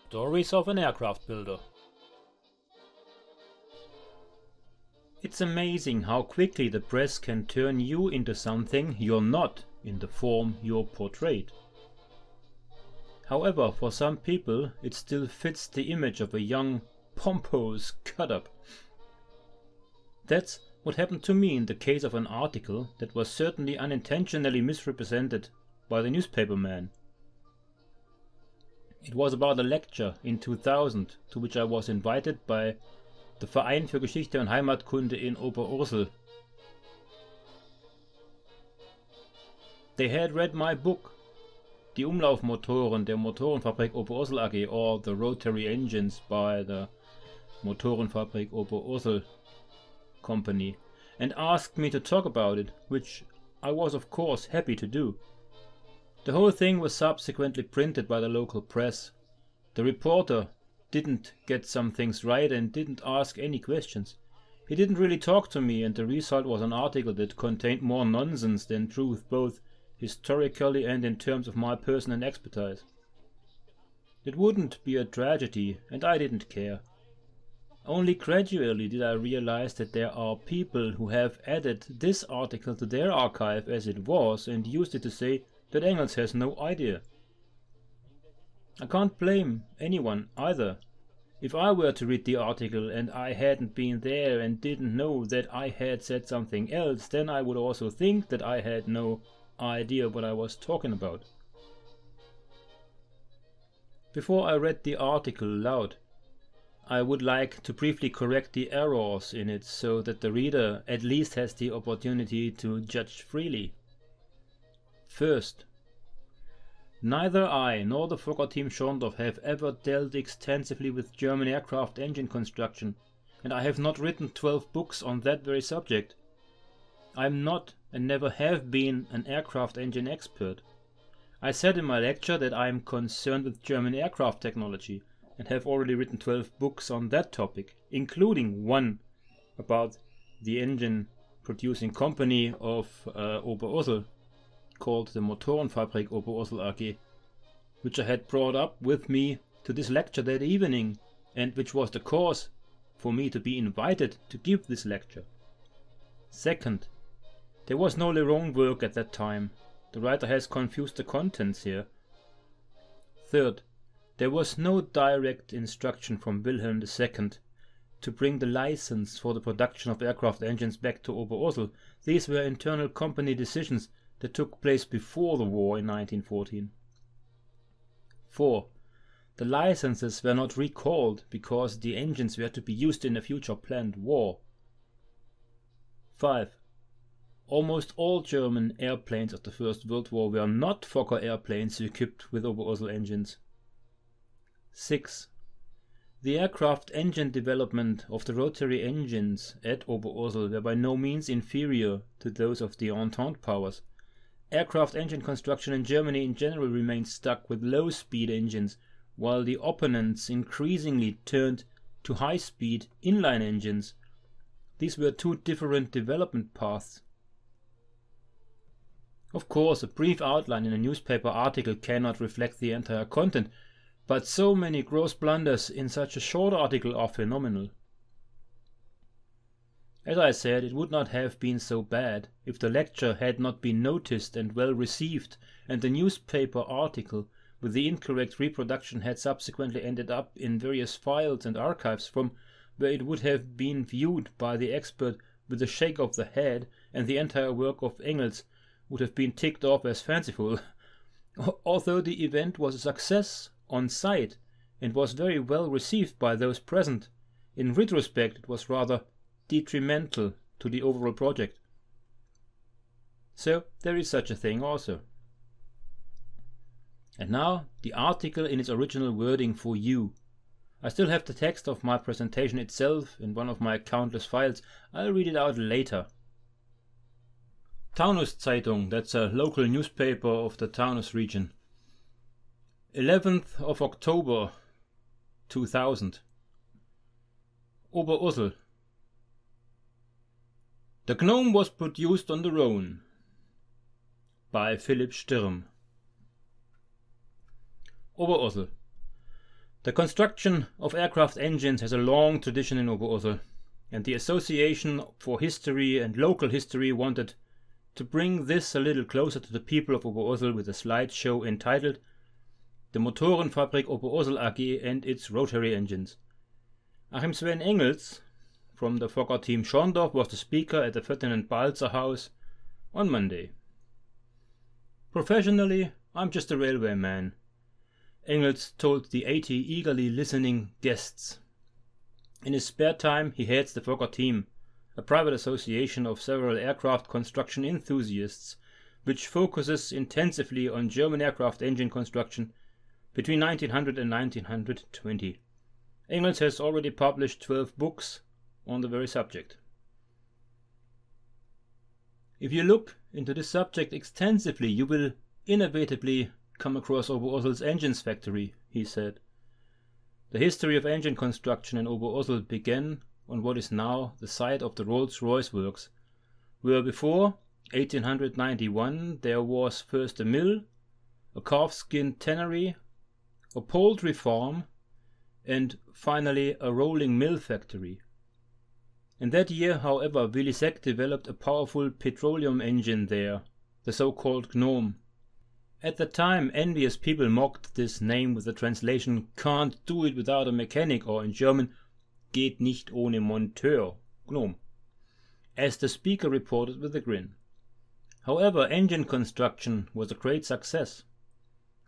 Stories of an aircraft builder. It's amazing how quickly the press can turn you into something you're not in the form you're portrayed. However, for some people it still fits the image of a young, pompous cut-up. That's what happened to me in the case of an article that was certainly unintentionally misrepresented by the newspaperman. It was about a lecture in 2000 to which I was invited by the Verein für Geschichte und Heimatkunde in Oberursel. They had read my book, Die Umlaufmotoren der Motorenfabrik Oberursel A.G, or The Rotary Engines by the Motorenfabrik Oberursel company, and asked me to talk about it, which I was of course happy to do. The whole thing was subsequently printed by the local press. The reporter didn't get some things right and didn't ask any questions. He didn't really talk to me, and the result was an article that contained more nonsense than truth, both historically and in terms of my person and expertise. It wouldn't be a tragedy, and I didn't care. Only gradually did I realize that there are people who have added this article to their archive as it was and used it to say that Engels has no idea. I can't blame anyone either. If I were to read the article and I hadn't been there and didn't know that I had said something else, then I would also think that I had no idea what I was talking about. Before I read the article aloud, I would like to briefly correct the errors in it so that the reader at least has the opportunity to judge freely. First, neither I nor the Fokker team Schorndorf have ever dealt extensively with German aircraft engine construction, and I have not written 12 books on that very subject. I am not and never have been an aircraft engine expert. I said in my lecture that I am concerned with German aircraft technology and have already written 12 books on that topic, including one about the engine producing company of Oberursel, called the Motorenfabrik Oberursel A.G, which I had brought up with me to this lecture that evening, and which was the cause for me to be invited to give this lecture. Second, there was no Leron work at that time. The writer has confused the contents here. Third, there was no direct instruction from Wilhelm II to bring the license for the production of aircraft engines back to Oberursel. These were internal company decisions that took place before the war in 1914. 4. The licenses were not recalled because the engines were to be used in a future planned war. 5. Almost all German airplanes of the First World War were not Fokker airplanes equipped with Oberursel engines. 6. The aircraft engine development of the rotary engines at Oberursel were by no means inferior to those of the Entente powers. Aircraft engine construction in Germany in general remained stuck with low-speed engines, while the opponents increasingly turned to high-speed inline engines. These were two different development paths. Of course, a brief outline in a newspaper article cannot reflect the entire content, but so many gross blunders in such a short article are phenomenal. As I said, it would not have been so bad if the lecture had not been noticed and well received, and the newspaper article with the incorrect reproduction had subsequently ended up in various files and archives from where it would have been viewed by the expert with a shake of the head, and the entire work of Engels would have been ticked off as fanciful. Although the event was a success on site and was very well received by those present, in retrospect it was rather detrimental to the overall project. So there is such a thing also. And now the article in its original wording for you. I still have the text of my presentation itself in one of my countless files. I'll read it out later. Taunus-Zeitung, that's a local newspaper of the Taunus region. 11th of October 2000. Oberursel. The Gnome was produced on the Rhone by Philipp Stirm. Oberursel. The construction of aircraft engines has a long tradition in Oberursel, and the Association for History and Local History wanted to bring this a little closer to the people of Oberursel with a slideshow entitled The Motorenfabrik Oberursel A.G. and its Rotary Engines. Achim Sven Engels from the Fokker team Schorndorf was the speaker at the Ferdinand Balzer House on Monday. Professionally, I'm just a railway man, Engels told the 80 eagerly listening guests. In his spare time, he heads the Fokker team, a private association of several aircraft construction enthusiasts, which focuses intensively on German aircraft engine construction between 1900 and 1920. Engels has already published 12 books on the very subject. If you look into this subject extensively, you will inevitably come across Oberursel's engines factory, he said. The history of engine construction in Oberursel began on what is now the site of the Rolls-Royce works, where before 1891 there was first a mill, a calfskin tannery, a poultry farm, and finally a rolling mill factory. In that year, however, Willy Seck developed a powerful petroleum engine there, the so-called GNOME. At the time, envious people mocked this name with the translation "can't do it without a mechanic", or in German "geht nicht ohne Monteur", GNOME, as the speaker reported with a grin. However, engine construction was a great success.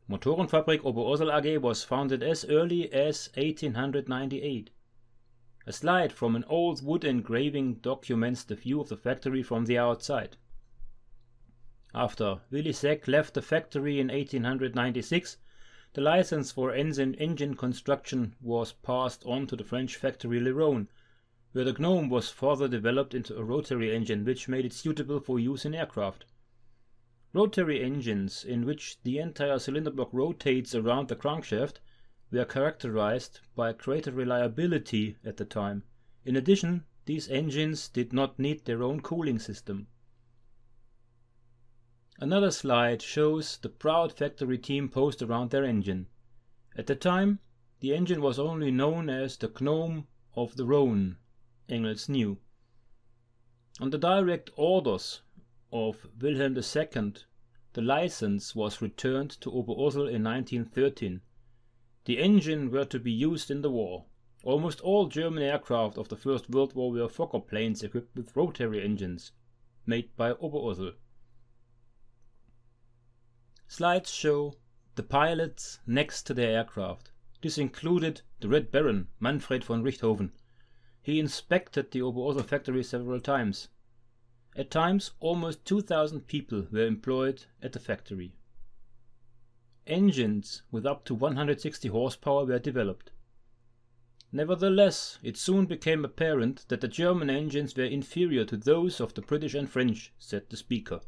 Motorenfabrik Oberursel A.G. was founded as early as 1898. A slide from an old wood engraving documents the view of the factory from the outside. After Willy Seck left the factory in 1896, the license for engine construction was passed on to the French factory Leron, where the GNOME was further developed into a rotary engine which made it suitable for use in aircraft. Rotary engines, in which the entire cylinder block rotates around the crankshaft, were characterized by greater reliability at the time. In addition, these engines did not need their own cooling system. Another slide shows the proud factory team posed around their engine. At the time, the engine was only known as the GNOME of the Rhone, Engels knew. On the direct orders of Wilhelm II, the license was returned to Oberursel in 1913. The engine were to be used in the war. Almost all German aircraft of the First World War were Fokker planes equipped with rotary engines, made by Oberursel. Slides show the pilots next to their aircraft. This included the Red Baron, Manfred von Richthofen. He inspected the Oberursel factory several times. At times, almost 2,000 people were employed at the factory. Engines with up to 160 horsepower were developed. Nevertheless, it soon became apparent that the German engines were inferior to those of the British and French, said the speaker.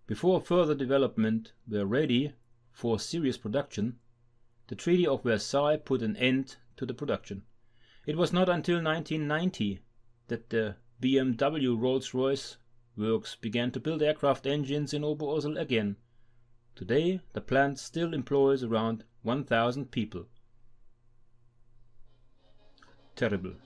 Before further development were ready for serious production, the Treaty of Versailles put an end to the production. It was not until 1990 that the BMW Rolls-Royce works began to build aircraft engines in Oberursel again. Today, the plant still employs around 1,000 people. Terrible.